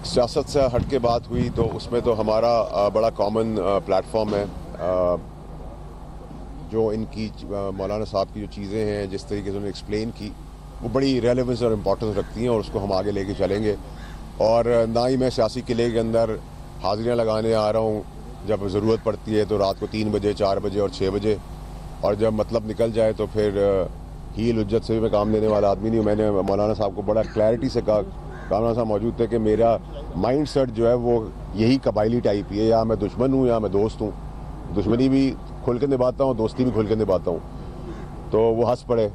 سیاست سے ہٹ کے بات ہوئی تو اس میں تو ہمارا بڑا کامن پلیٹ فارم ہے. جو ان کی مولانا صاحب کی جو چیزیں ہیں جس طریقے سے انہوں نے ایکسپلین کی وہ بڑی ریلیونس اور امپورٹنس رکھتی ہیں اور اس کو ہم آگے لے کے چلیں گے. اور نہ ہی میں سیاسی قلعے کے اندر حاضریاں لگانے آ رہا ہوں. جب ضرورت پڑتی ہے تو رات کو 3 بجے 4 بجے اور 6 بجے, اور جب مطلب نکل جائے تو پھر ہیل حجت سے بھی میں کام لینے والا آدمی نہیں ہوں. میں نے مولانا صاحب کو بڑا کلیئرٹی سے کہا, مولانا صاحب موجود تھے, کہ میرا مائنڈ سیٹ جو ہے وہ یہی قبائلی ٹائپ ہی ہے, یا میں دشمن ہوں یا میں دوست ہوں. دشمنی بھی کھل کے نبھاتا ہوں, دوستی بھی کھل کے نبھاتا ہوں. تو وہ ہنس پڑے.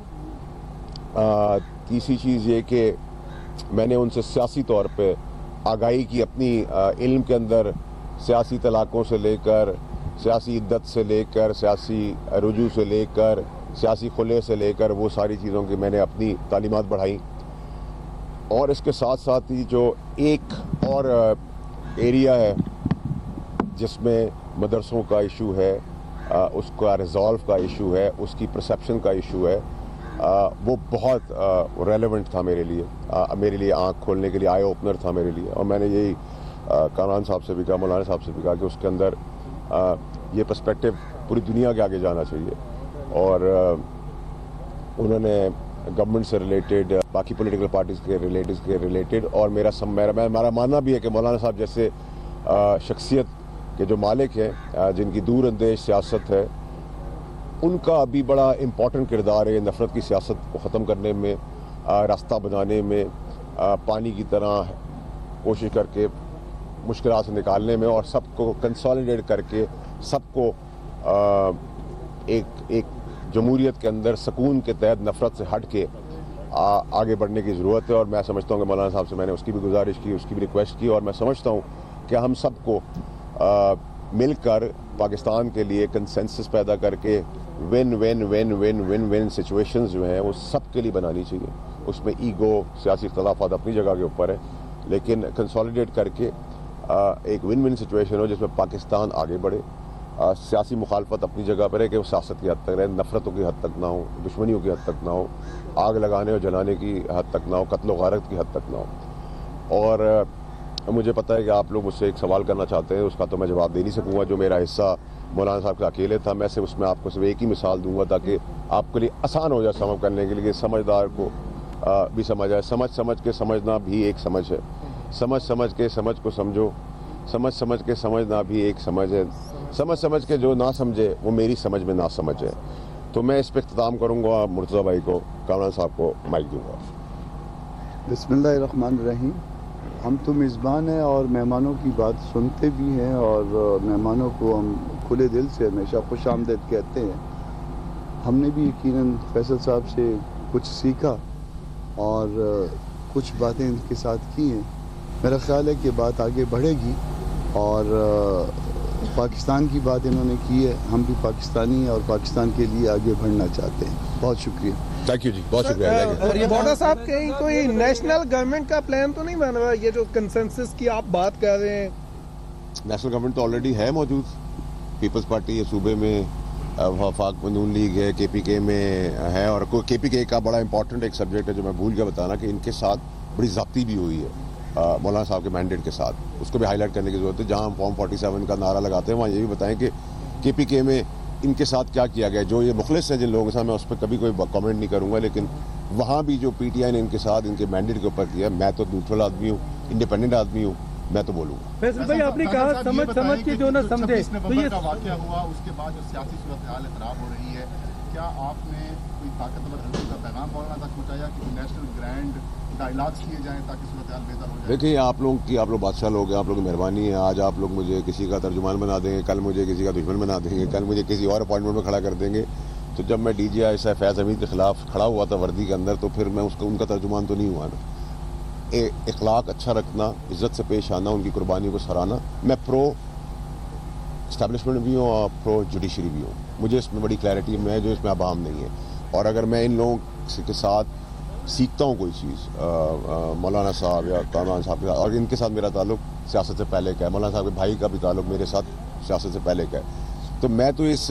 تیسری چیز یہ کہ میں نے ان سے سیاسی طور پہ آگاہی کی, اپنی علم کے اندر سیاسی طلاقوں سے لے کر, سیاسی عدت سے لے کر, سیاسی رجوع سے لے کر, سیاسی خلے سے لے کر, وہ ساری چیزوں کی میں نے اپنی تعلیمات بڑھائیں. اور اس کے ساتھ ساتھ ہی جو ایک اور ایریا ہے جس میں مدرسوں کا ایشو ہے, اس کا ریزالو کا ایشو ہے, اس کی پرسیپشن کا ایشو ہے, وہ بہت ریلیونٹ تھا میرے لیے آنکھ کھولنے کے لیے, آئی اوپنر تھا میرے لیے. اور میں نے یہی کامران صاحب سے بھی کہا, مولانا صاحب سے بھی کہا کہ اس کے اندر یہ پرسپیکٹو پوری دنیا کے آگے جانا چاہیے. اور انہوں نے گورنمنٹ سے ریلیٹڈ, باقی پولیٹیکل پارٹیز کے ریلیٹڈ, اور ہمارا ماننا بھی ہے کہ مولانا صاحب جیسے شخصیت کے جو مالک ہیں, جن کی دور اندیش سیاست ہے, ان کا ابھی بڑا امپورٹنٹ کردار ہے نفرت کی سیاست کو ختم کرنے میں, راستہ بنانے میں, پانی کی طرح کوشش کر کے مشکلات سے نکالنے میں, اور سب کو کنسالیڈیٹ کر کے سب کو ایک جمہوریت کے اندر سکون کے تحت نفرت سے ہٹ کے آگے بڑھنے کی ضرورت ہے. اور میں سمجھتا ہوں کہ مولانا صاحب سے میں نے اس کی بھی گزارش کی, اس کی بھی ریکویسٹ کی, اور میں سمجھتا ہوں کہ ہم سب کو مل کر پاکستان کے لیے کنسنسس پیدا کر کے وین سچویشنز جو ہیں وہ سب کے لیے بنانی چاہیے. اس میں ایگو, سیاسی اختلافات اپنی جگہ کے اوپر ہے, لیکن کنسالیڈیٹ کر کے ایک ون سچویشن ہو جس میں پاکستان آگے بڑھے. سیاسی مخالفت اپنی جگہ پر ہے کہ وہ سیاست کی حد تک رہے, نفرتوں کی حد تک نہ ہو, دشمنیوں کی حد تک نہ ہو, آگ لگانے اور جلانے کی حد تک نہ ہو, قتل و غارت کی حد تک نہ ہو. اور مجھے پتہ ہے کہ آپ لوگ مجھ سے ایک سوال کرنا چاہتے ہیں, اس کا تو میں جواب دے نہیں سکوں گا. جو میرا حصہ مولانا صاحب کا اکیلے تھا, میں صرف اس میں آپ کو صرف ایک ہی مثال دوں گا تاکہ آپ کے لیے آسان ہو جائے سمجھ کرنے کے لیے, سمجھدار کو بھی سمجھ آئے. سمجھ کے سمجھنا بھی ایک سمجھ ہے, سمجھ کے سمجھ کو سمجھو, سمجھ کے سمجھنا بھی ایک سمجھ ہے, سمجھ کے جو نہ سمجھے وہ میری سمجھ میں نہ سمجھ ہے. تو میں اس پہ اختتام کروں گا, مرتضیٰ بھائی کو, کامران صاحب کو مائک دوں گا. بسم اللہ الرحمن الرحیم. ہم تو میزبان ہیں اور مہمانوں کی بات سنتے بھی ہیں, اور مہمانوں کو ہم کھلے دل سے ہمیشہ خوش آمدید کہتے ہیں. ہم نے بھی یقیناً فیصل صاحب سے کچھ سیکھا اور کچھ باتیں ان کے ساتھ کی ہیں. میرا خیال ہے کہ بات آگے بڑھے گی, اور پاکستان کی بات انہوں نے کی ہے. ہم بھی پاکستانی ہیں اور پاکستان کے لیے آگے بڑھنا چاہتے ہیں. بہت شکریہ. تھینک یو جی, بہت شکریہ. بوڈا صاحب کہیں کوئی نیشنل گورنمنٹ کا پلان تو نہیں بنا رہا, یہ جو کنسنسس کی آپ بات کر رہے ہیں؟ نیشنل گورنمنٹ تو آلریڈی ہے موجود. پیپلز پارٹی ہے صوبے میں, وفاق نون لیگ ہے, کے پی کے میں ہے. اور کے پی کے کا بڑا امپورٹنٹ ایک سبجیکٹ ہے جو میں بھول گیا بتانا, کہ ان کے ساتھ بڑی ضابطی بھی ہوئی ہے مولانا صاحب کے مینڈیٹ کے ساتھ. اس کو بھی ہائی لائٹ کرنے کی ضرورت ہے. جہاں ہم فارم 47 کا نعرہ لگاتے ہیں وہاں یہ بھی بتائیں کہ کے پی کے میں ان کے ساتھ کیا کیا گیا. جو یہ مخلص ہیں جن لوگوں کے ساتھ, میں اس پہ کبھی کوئی کامنٹ نہیں کروں گا, لیکن وہاں بھی جو پی ٹی آئی نے ان کے ساتھ ان کے مینڈیٹ کے اوپر کیا, میں تو نیوٹرل آدمی ہوں, انڈیپینڈنٹ آدمی ہوں, میں تو بولوں گا. فیصل بھائی آپ نے کہا سمجھ کے جو نہ سمجھے, تو یہ واقعہ ہوا اس کے بعد جو سیاسی صورتحال خراب ہو رہی ہے, کیا آپ نے کوئی طاقتور حلقے کا پیغام مولانا تک پہنچایا کہ نیشنل گرینڈ ڈائیلاگس کیے جائیں تاکہ صورتحال بہتر ہو جائے؟ دیکھیں, آپ لوگ بادشاہ لوگ ہیں, آپ لوگوں کی مہربانی ہے. آج آپ لوگ مجھے کسی کا ترجمان بنا دیں گے, کل مجھے کسی کا دشمن بنا دیں گے, کل مجھے کسی اور اپوائنٹمنٹ میں کھڑا کر دیں گے. تو جب میں ڈی جی آئی صاحب فیض حمید کے خلاف کھڑا ہوا تھا وردی کے اندر, تو پھر میں ان کا ترجمان تو نہیں ہوا نا. اخلاق اچھا رکھنا, عزت سے پیش آنا, ان کی قربانیوں کو سراہنا. میں پرو اسٹیبلشمنٹ بھی ہوں اور پرو جوڈیشری بھی ہوں. مجھے اس میں بڑی کلیئرٹی ہے جو اس میں ابہام نہیں ہے. اور اگر میں ان لوگوں کے ساتھ سیکھتا ہوں کوئی چیز, مولانا صاحب یا کامران صاحب کے ساتھ, اور ان کے ساتھ میرا تعلق سیاست سے پہلے کا ہے, مولانا صاحب کے بھائی کا بھی تعلق میرے ساتھ سیاست سے پہلے کا ہے, تو میں تو اس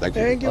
Thank you.